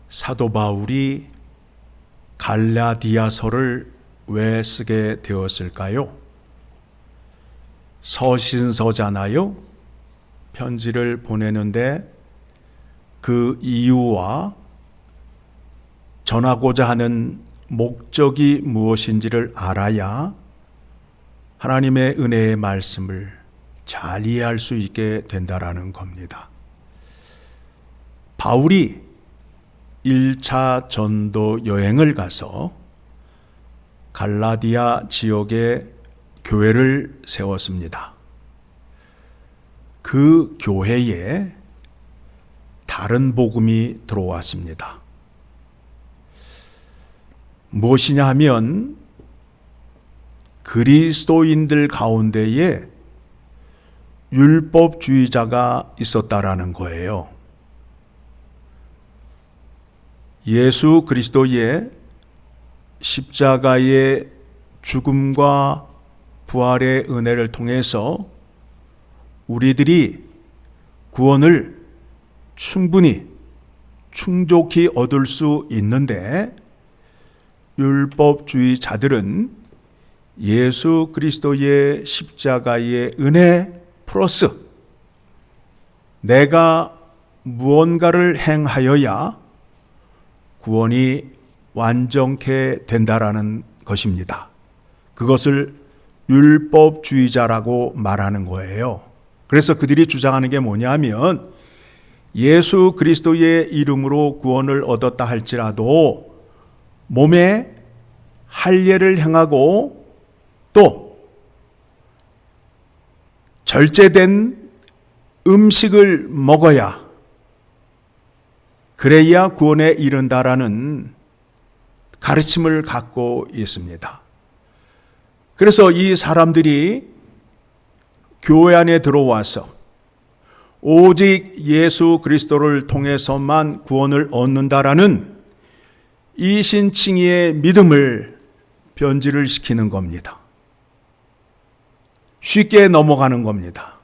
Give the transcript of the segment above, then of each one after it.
사도 바울이 갈라디아서를 왜 쓰게 되었을까요? 서신서잖아요. 편지를 보내는데 그 이유와 전하고자 하는 목적이 무엇인지를 알아야 하나님의 은혜의 말씀을 잘 이해할 수 있게 된다라는 겁니다. 바울이 1차 전도 여행을 가서 갈라디아 지역에 교회를 세웠습니다. 그 교회에 다른 복음이 들어왔습니다. 무엇이냐 하면 그리스도인들 가운데에 율법주의자가 있었다라는 거예요. 예수 그리스도의 십자가의 죽음과 부활의 은혜를 통해서 우리들이 구원을 충족히 얻을 수 있는데, 율법주의자들은 예수 그리스도의 십자가의 은혜 플러스 내가 무언가를 행하여야 구원이 완전케 된다라는 것입니다. 그것을 율법주의자라고 말하는 거예요. 그래서 그들이 주장하는 게 뭐냐면, 예수 그리스도의 이름으로 구원을 얻었다 할지라도 몸에 할례를 행하고 또 절제된 음식을 먹어야 그래야 구원에 이른다라는 가르침을 갖고 있습니다. 그래서 이 사람들이 교회 안에 들어와서 오직 예수 그리스도를 통해서만 구원을 얻는다라는 이신칭의의 믿음을 변질을 시키는 겁니다. 쉽게 넘어가는 겁니다.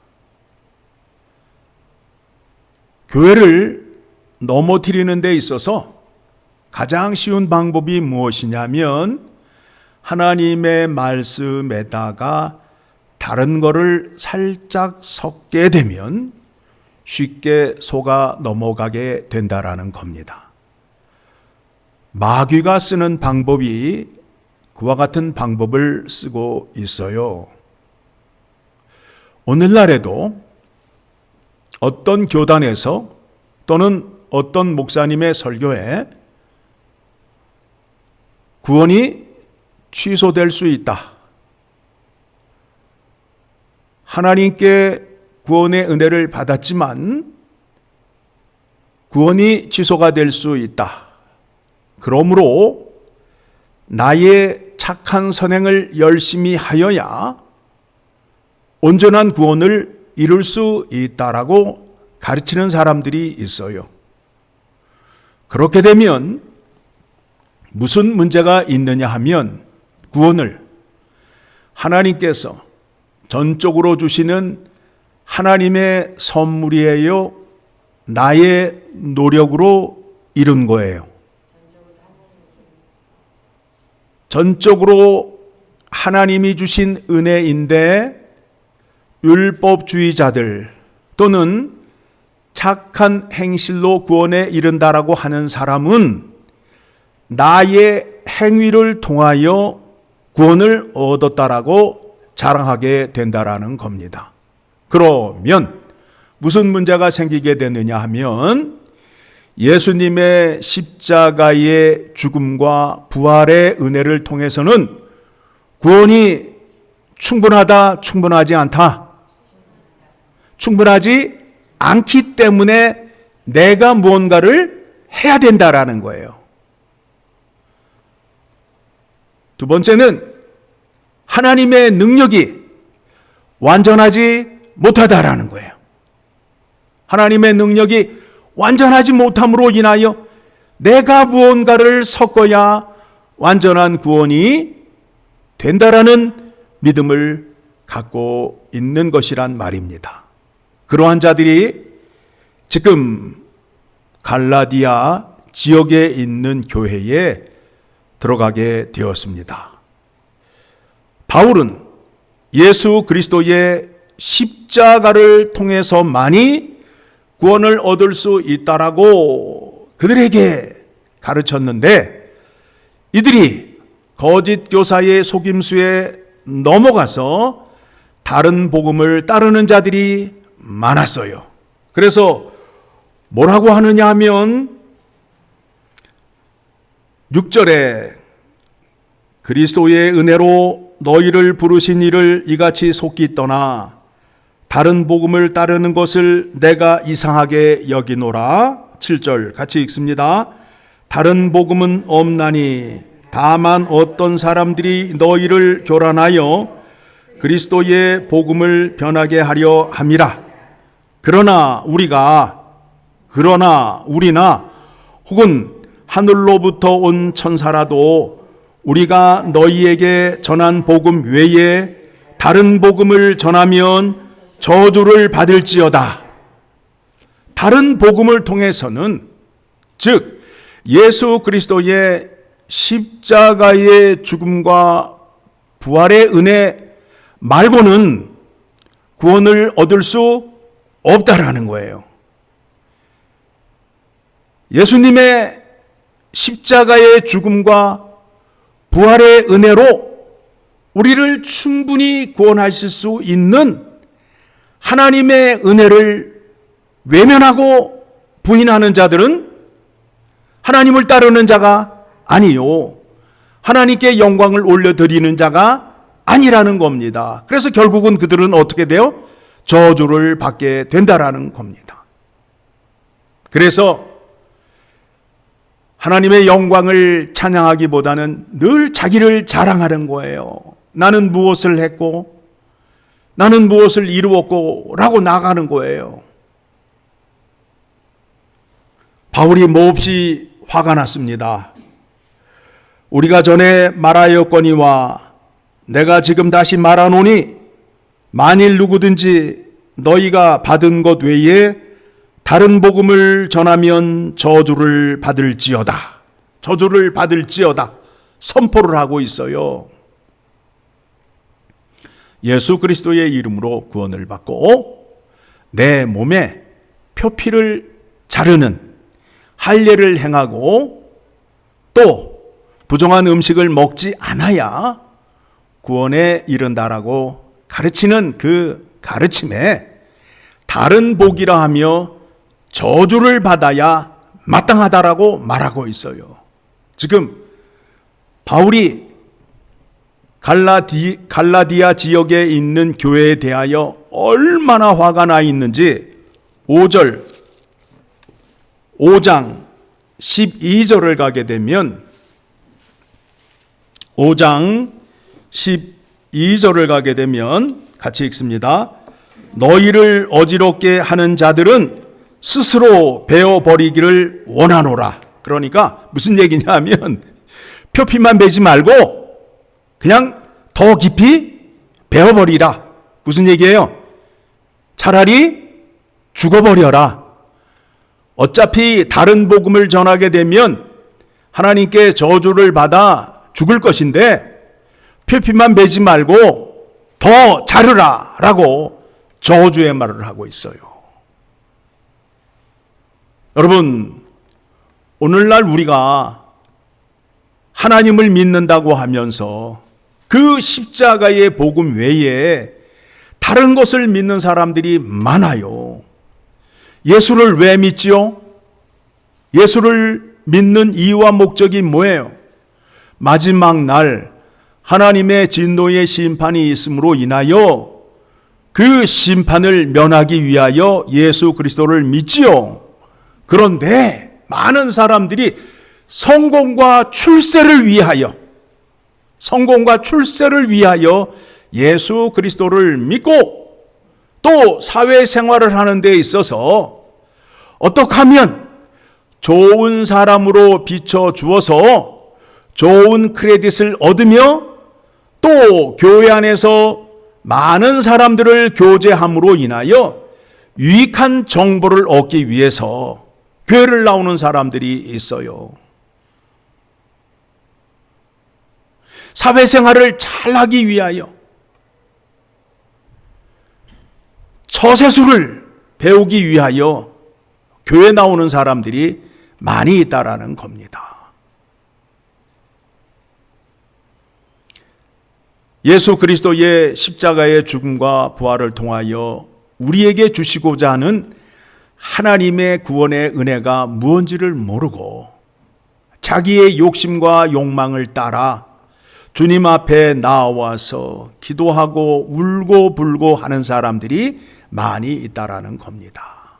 교회를 넘어뜨리는 데 있어서 가장 쉬운 방법이 무엇이냐면, 하나님의 말씀에다가 다른 거를 살짝 섞게 되면 쉽게 속아 넘어가게 된다라는 겁니다. 마귀가 쓰는 방법이 그와 같은 방법을 쓰고 있어요. 오늘날에도 어떤 교단에서 또는 어떤 목사님의 설교에 구원이 취소될 수 있다, 하나님께 구원의 은혜를 받았지만 구원이 취소가 될 수 있다, 그러므로 나의 착한 선행을 열심히 하여야 온전한 구원을 이룰 수 있다라고 가르치는 사람들이 있어요. 그렇게 되면 무슨 문제가 있느냐 하면, 구원을 하나님께서 전적으로 주시는 하나님의 선물이에요, 나의 노력으로 이룬 거예요? 전적으로 하나님이 주신 은혜인데, 율법주의자들 또는 착한 행실로 구원에 이른다라고 하는 사람은 나의 행위를 통하여 구원을 얻었다라고 자랑하게 된다라는 겁니다. 그러면 무슨 문제가 생기게 되느냐 하면, 예수님의 십자가의 죽음과 부활의 은혜를 통해서는 구원이 충분하다, 충분하지 않다? 충분하지 않기 때문에 내가 무언가를 해야 된다라는 거예요. 두 번째는 하나님의 능력이 완전하지 못하다라는 거예요. 하나님의 능력이 완전하지 못함으로 인하여 내가 무언가를 섞어야 완전한 구원이 된다라는 믿음을 갖고 있는 것이란 말입니다. 그러한 자들이 지금 갈라디아 지역에 있는 교회에 들어가게 되었습니다. 바울은 예수 그리스도의 십자가를 통해서만이 구원을 얻을 수 있다라고 그들에게 가르쳤는데, 이들이 거짓 교사의 속임수에 넘어가서 다른 복음을 따르는 자들이 많았어요. 그래서 뭐라고 하느냐 하면 6절에 그리스도의 은혜로 너희를 부르신 이를 이같이 속기 떠나 다른 복음을 따르는 것을 내가 이상하게 여기노라. 7절 같이 읽습니다. 다른 복음은 없나니 다만 어떤 사람들이 너희를 교란하여 그리스도의 복음을 변하게 하려 함이라. 그러나 우리나 혹은 하늘로부터 온 천사라도 우리가 너희에게 전한 복음 외에 다른 복음을 전하면 저주를 받을지어다. 다른 복음을 통해서는, 즉 예수 그리스도의 십자가의 죽음과 부활의 은혜 말고는 구원을 얻을 수 없다라는 거예요. 예수님의 십자가의 죽음과 부활의 은혜로 우리를 충분히 구원하실 수 있는 하나님의 은혜를 외면하고 부인하는 자들은 하나님을 따르는 자가 아니요, 하나님께 영광을 올려드리는 자가 아니라는 겁니다. 그래서 결국은 그들은 어떻게 돼요? 저주를 받게 된다라는 겁니다. 그래서 하나님의 영광을 찬양하기보다는 늘 자기를 자랑하는 거예요. 나는 무엇을 했고 나는 무엇을 이루었고 라고 나가는 거예요. 바울이 몹시 화가 났습니다. 우리가 전에 말하였거니와 내가 지금 다시 말하노니 만일 누구든지 너희가 받은 것 외에 다른 복음을 전하면 저주를 받을지어다. 저주를 받을지어다. 선포를 하고 있어요. 예수 그리스도의 이름으로 구원을 받고 내 몸에 표피를 자르는 할례를 행하고 또 부정한 음식을 먹지 않아야 구원에 이른다라고 가르치는 그 가르침에 다른 복이라 하며 저주를 받아야 마땅하다라고 말하고 있어요. 지금 바울이 갈라디아 지역에 있는 교회에 대하여 얼마나 화가 나 있는지 5장 12절을 가게 되면 5장 12절을 가게 되면 같이 읽습니다. 너희를 어지럽게 하는 자들은 스스로 베어버리기를 원하노라. 그러니까 무슨 얘기냐 하면 표피만 베지 말고 그냥 더 깊이 베어버리라. 무슨 얘기예요? 차라리 죽어버려라. 어차피 다른 복음을 전하게 되면 하나님께 저주를 받아 죽을 것인데 표피만 베지 말고 더 자르라 라고 저주의 말을 하고 있어요. 여러분, 오늘날 우리가 하나님을 믿는다고 하면서 그 십자가의 복음 외에 다른 것을 믿는 사람들이 많아요. 예수를 왜 믿지요? 예수를 믿는 이유와 목적이 뭐예요? 마지막 날 하나님의 진노의 심판이 있음으로 인하여 그 심판을 면하기 위하여 예수 그리스도를 믿지요. 그런데 많은 사람들이 성공과 출세를 위하여 예수 그리스도를 믿고 또 사회생활을 하는 데 있어서 어떻게 하면 좋은 사람으로 비춰주어서 좋은 크레딧을 얻으며 또 교회 안에서 많은 사람들을 교제함으로 인하여 유익한 정보를 얻기 위해서 교회를 나오는 사람들이 있어요. 사회생활을 잘하기 위하여 처세술을 배우기 위하여 교회 나오는 사람들이 많이 있다라는 겁니다. 예수 그리스도의 십자가의 죽음과 부활을 통하여 우리에게 주시고자 하는 하나님의 구원의 은혜가 무언지를 모르고 자기의 욕심과 욕망을 따라 주님 앞에 나와서 기도하고 울고 불고 하는 사람들이 많이 있다라는 겁니다.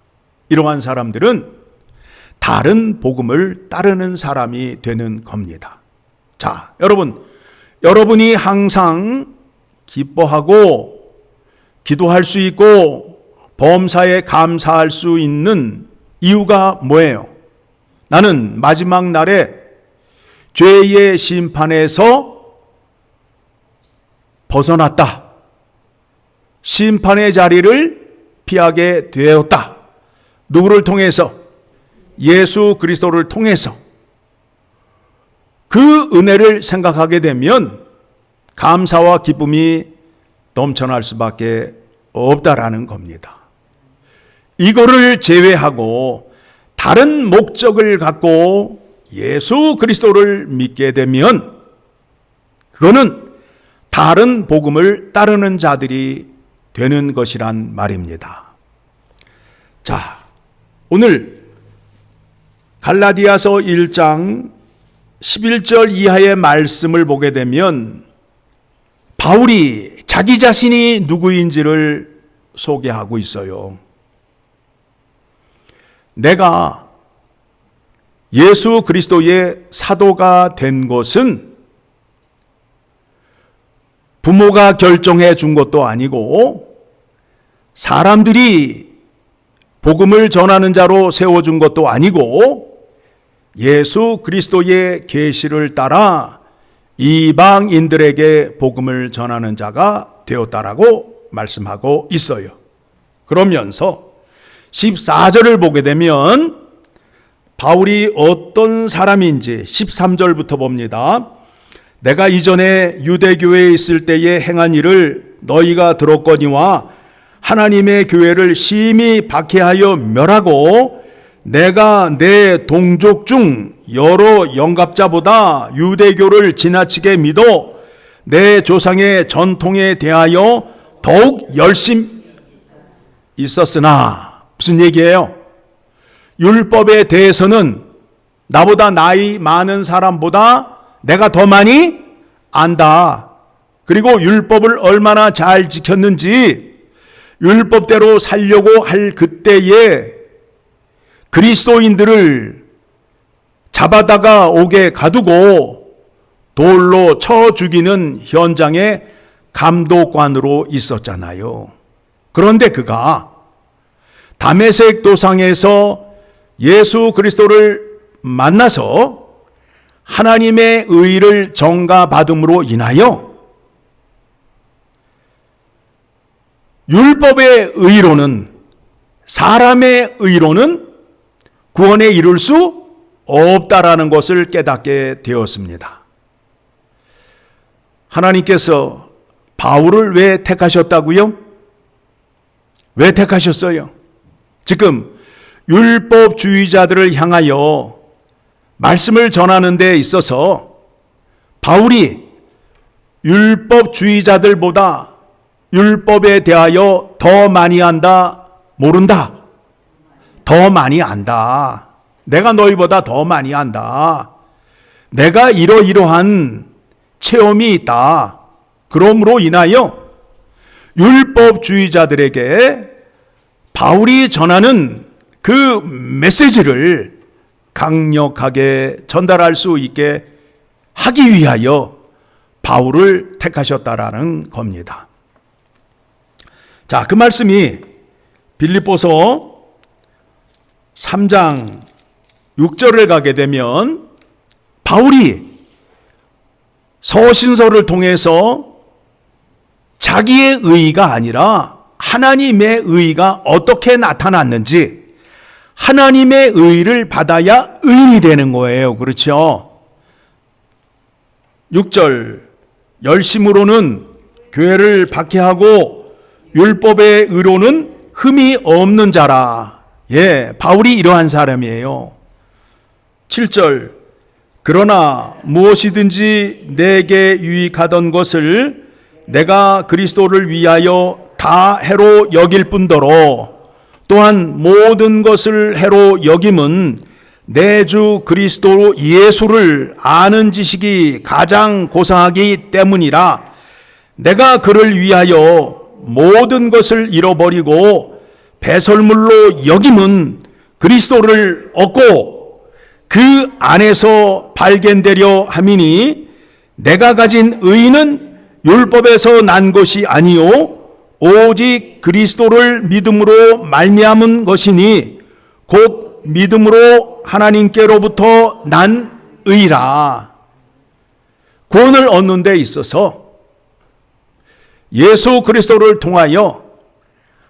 이러한 사람들은 다른 복음을 따르는 사람이 되는 겁니다. 자, 여러분이 항상 기뻐하고 기도할 수 있고 범사에 감사할 수 있는 이유가 뭐예요? 나는 마지막 날에 죄의 심판에서 벗어났다. 심판의 자리를 피하게 되었다. 누구를 통해서? 예수 그리스도를 통해서. 그 은혜를 생각하게 되면 감사와 기쁨이 넘쳐날 수밖에 없다라는 겁니다. 이거를 제외하고 다른 목적을 갖고 예수 그리스도를 믿게 되면 그거는 다른 복음을 따르는 자들이 되는 것이란 말입니다. 자, 오늘 갈라디아서 1장 11절 이하의 말씀을 보게 되면 바울이 자기 자신이 누구인지를 소개하고 있어요. 내가 예수 그리스도의 사도가 된 것은 부모가 결정해 준 것도 아니고 사람들이 복음을 전하는 자로 세워준 것도 아니고 예수 그리스도의 계시를 따라 이방인들에게 복음을 전하는 자가 되었다라고 말씀하고 있어요. 그러면서 14절을 보게 되면 바울이 어떤 사람인지 13절부터 봅니다. 내가 이전에 유대교회에 있을 때에 행한 일을 너희가 들었거니와 하나님의 교회를 심히 박해하여 멸하고 내가 내 동족 중 여러 영갑자보다 유대교를 지나치게 믿어 내 조상의 전통에 대하여 더욱 열심 있었으나 무슨 얘기예요? 율법에 대해서는 나보다 나이 많은 사람보다 내가 더 많이 안다. 그리고 율법을 얼마나 잘 지켰는지 율법대로 살려고 할 그때에 그리스도인들을 잡아다가 옥에 가두고 돌로 쳐 죽이는 현장에 감독관으로 있었잖아요. 그런데 그가 다메섹 도상에서 예수 그리스도를 만나서 하나님의 의를 전가받음으로 인하여 율법의 의로는, 사람의 의로는 구원에 이룰 수 없다라는 것을 깨닫게 되었습니다. 하나님께서 바울을 왜 택하셨다고요? 왜 택하셨어요? 지금 율법주의자들을 향하여 말씀을 전하는 데 있어서 바울이 율법주의자들보다 율법에 대하여 더 많이 안다, 모른다? 더 많이 안다. 내가 너희보다 더 많이 안다. 내가 이러이러한 체험이 있다. 그러므로 인하여 율법주의자들에게 바울이 전하는 그 메시지를 강력하게 전달할 수 있게 하기 위하여 바울을 택하셨다라는 겁니다. 자, 그 말씀이 빌립보서 3장 6절을 가게 되면 바울이 서신서를 통해서 자기의 의의가 아니라 하나님의 의의가 어떻게 나타났는지, 하나님의 의를 받아야 의인이 되는 거예요. 그렇죠? 6절, 열심으로는 교회를 박해하고 율법의 의로는 흠이 없는 자라. 예, 바울이 이러한 사람이에요. 7절, 그러나 무엇이든지 내게 유익하던 것을 내가 그리스도를 위하여 다 해로 여길 뿐더러 또한 모든 것을 해로 여김은 내 주 그리스도 예수를 아는 지식이 가장 고상하기 때문이라. 내가 그를 위하여 모든 것을 잃어버리고 배설물로 여김은 그리스도를 얻고 그 안에서 발견되려 함이니 내가 가진 의는 율법에서 난 것이 아니요 오직 그리스도를 믿음으로 말미암은 것이니 곧 믿음으로 하나님께로부터 난 의라. 구원을 얻는 데 있어서 예수 그리스도를 통하여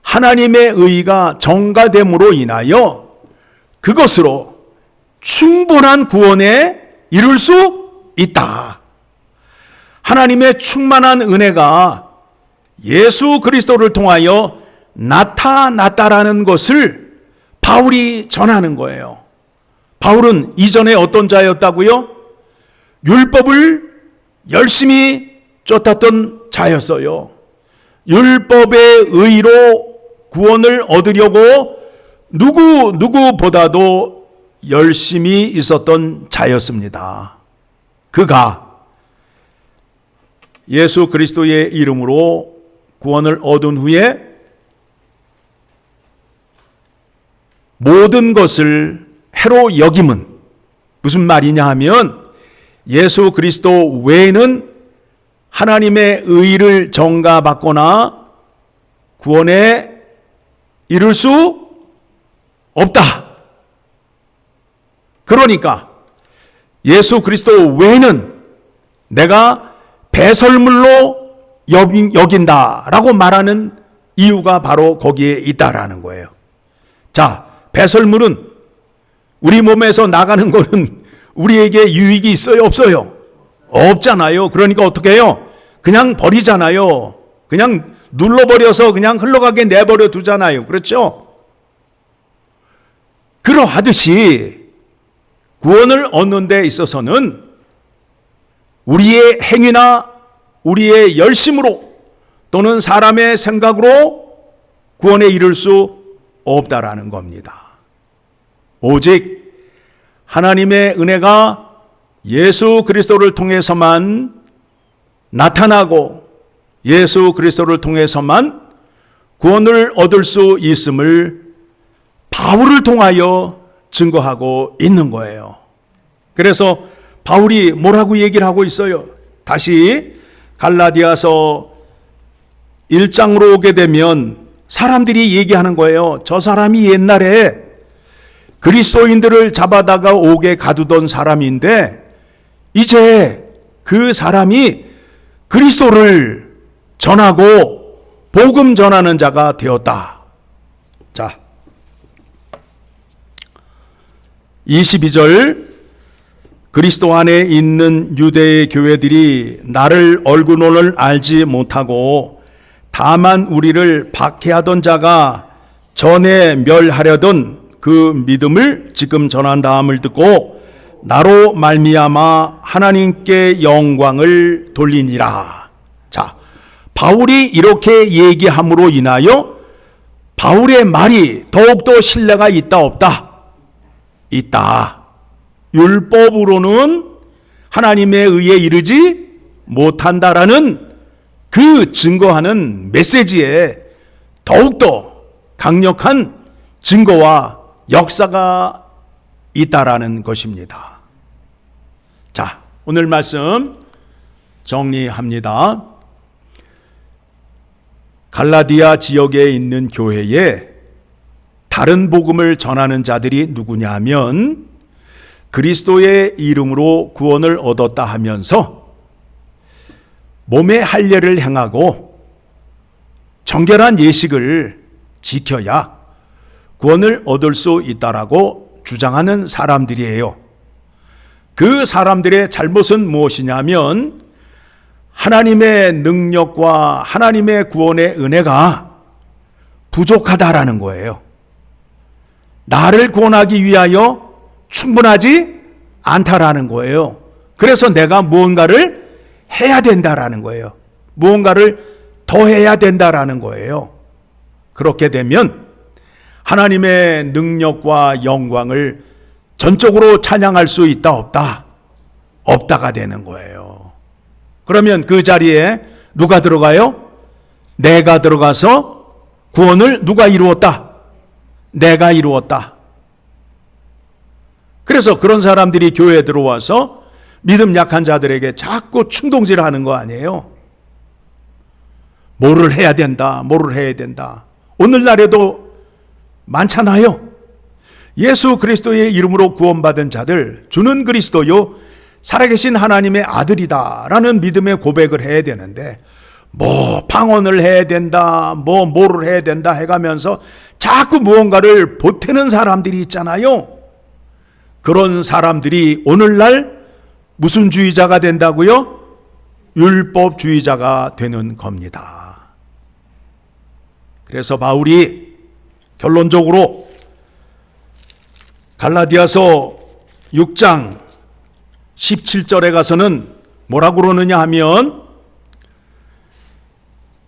하나님의 의가 전가됨으로 인하여 그것으로 충분한 구원에 이룰 수 있다. 하나님의 충만한 은혜가 예수 그리스도를 통하여 나타났다라는 것을 바울이 전하는 거예요. 바울은 이전에 어떤 자였다고요? 율법을 열심히 쫓았던 자였어요. 율법의 의로 구원을 얻으려고 누구보다도 열심히 있었던 자였습니다. 그가 예수 그리스도의 이름으로 구원을 얻은 후에 모든 것을 해로 여김은 무슨 말이냐 하면 예수 그리스도 외에는 하나님의 의를 전가받거나 구원에 이룰 수 없다. 그러니까 예수 그리스도 외에는 내가 배설물로 여긴다라고 말하는 이유가 바로 거기에 있다라는 거예요. 자, 배설물은 우리 몸에서 나가는 거는 우리에게 유익이 있어요? 없어요? 없잖아요. 그러니까 어떻게 해요? 그냥 버리잖아요. 그냥 눌러버려서 그냥 흘러가게 내버려 두잖아요. 그렇죠? 그러하듯이 구원을 얻는 데 있어서는 우리의 행위나 우리의 열심으로 또는 사람의 생각으로 구원에 이를 수 없다라는 겁니다. 오직 하나님의 은혜가 예수 그리스도를 통해서만 나타나고 예수 그리스도를 통해서만 구원을 얻을 수 있음을 바울을 통하여 증거하고 있는 거예요. 그래서 바울이 뭐라고 얘기를 하고 있어요? 다시 갈라디아서 1장으로 오게 되면 사람들이 얘기하는 거예요. 저 사람이 옛날에 그리스도인들을 잡아다가 옥에 가두던 사람인데 이제 그 사람이 그리스도를 전하고 복음 전하는 자가 되었다. 자, 22절, 그리스도 안에 있는 유대의 교회들이 나를 얼굴론을 알지 못하고 다만 우리를 박해하던 자가 전에 멸하려던 그 믿음을 지금 전한다함을 듣고 나로 말미암아 하나님께 영광을 돌리니라. 자, 바울이 이렇게 얘기함으로 인하여 바울의 말이 더욱더 신뢰가 있다 없다? 있다. 율법으로는 하나님의 의에 이르지 못한다라는 그 증거하는 메시지에 더욱더 강력한 증거와 역사가 있다라는 것입니다. 자, 오늘 말씀 정리합니다. 갈라디아 지역에 있는 교회에 다른 복음을 전하는 자들이 누구냐 하면 그리스도의 이름으로 구원을 얻었다 하면서 몸의 할례를 행하고 정결한 예식을 지켜야 구원을 얻을 수 있다라고 주장하는 사람들이에요. 그 사람들의 잘못은 무엇이냐면 하나님의 능력과 하나님의 구원의 은혜가 부족하다라는 거예요. 나를 구원하기 위하여 충분하지 않다라는 거예요. 그래서 내가 무언가를 해야 된다라는 거예요. 무언가를 더 해야 된다라는 거예요. 그렇게 되면 하나님의 능력과 영광을 전적으로 찬양할 수 있다 없다? 없다가 되는 거예요. 그러면 그 자리에 누가 들어가요? 내가 들어가서 구원을 누가 이루었다? 내가 이루었다. 그래서 그런 사람들이 교회에 들어와서 믿음 약한 자들에게 자꾸 충동질하는 거 아니에요? 뭐를 해야 된다, 뭐를 해야 된다. 오늘날에도 많잖아요. 예수 그리스도의 이름으로 구원받은 자들, 주는 그리스도요 살아계신 하나님의 아들이다 라는 믿음의 고백을 해야 되는데 뭐 방언을 해야 된다, 뭐를 해야 된다 해가면서 자꾸 무언가를 보태는 사람들이 있잖아요. 그런 사람들이 오늘날 무슨 주의자가 된다고요? 율법주의자가 되는 겁니다. 그래서 바울이 결론적으로 갈라디아서 6장 17절에 가서는 뭐라고 그러느냐 하면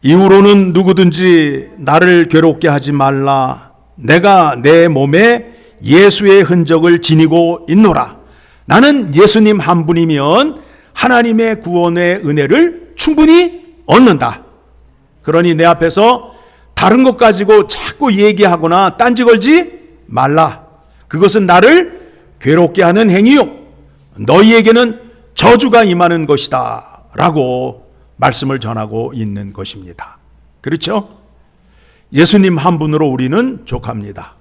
이후로는 누구든지 나를 괴롭게 하지 말라. 내가 내 몸에 예수의 흔적을 지니고 있노라. 나는 예수님 한 분이면 하나님의 구원의 은혜를 충분히 얻는다. 그러니 내 앞에서 다른 것 가지고 자꾸 얘기하거나 딴지 걸지 말라. 그것은 나를 괴롭게 하는 행위요. 너희에게는 저주가 임하는 것이다. 라고 말씀을 전하고 있는 것입니다. 그렇죠? 예수님 한 분으로 우리는 족합니다.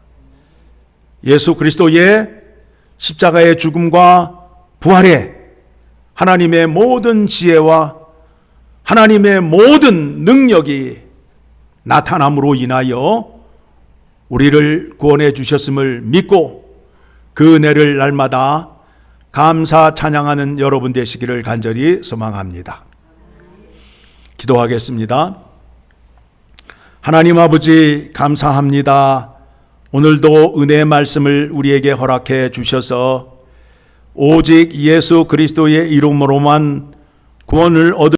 예수 그리스도의 십자가의 죽음과 부활에 하나님의 모든 지혜와 하나님의 모든 능력이 나타남으로 인하여 우리를 구원해 주셨음을 믿고 그 은혜를 날마다 감사 찬양하는 여러분 되시기를 간절히 소망합니다. 기도하겠습니다. 하나님 아버지 감사합니다. 오늘도 은혜의 말씀을 우리에게 허락해 주셔서 오직 예수 그리스도의 이름으로만 구원을 얻을